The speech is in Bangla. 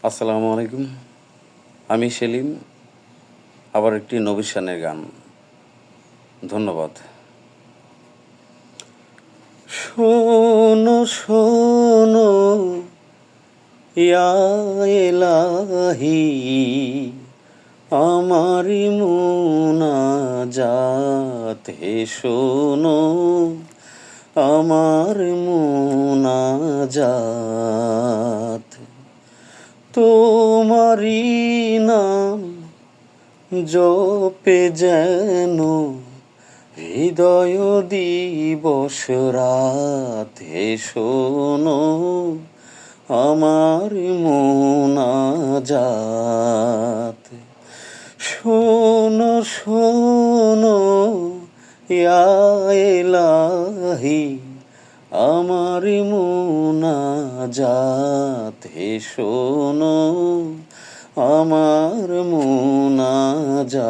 আসসালামু আলাইকুম। আমি সেলিম। আবার একটি নবী শানের গান। ধন্যবাদ। শোনো শোনো ইয়া ইলাহি, আমারি মুনাজাত হে শোনো, আমার মুনাজাত। তোমারি নাম জপে যেন হৃদয় দিবস রাত হে শোনো, আমার মুনাজাত। শোনো শোনো ইয়া ইলাহি, আমার মুনাজাত হে শোনো, আমার মুনাজাত।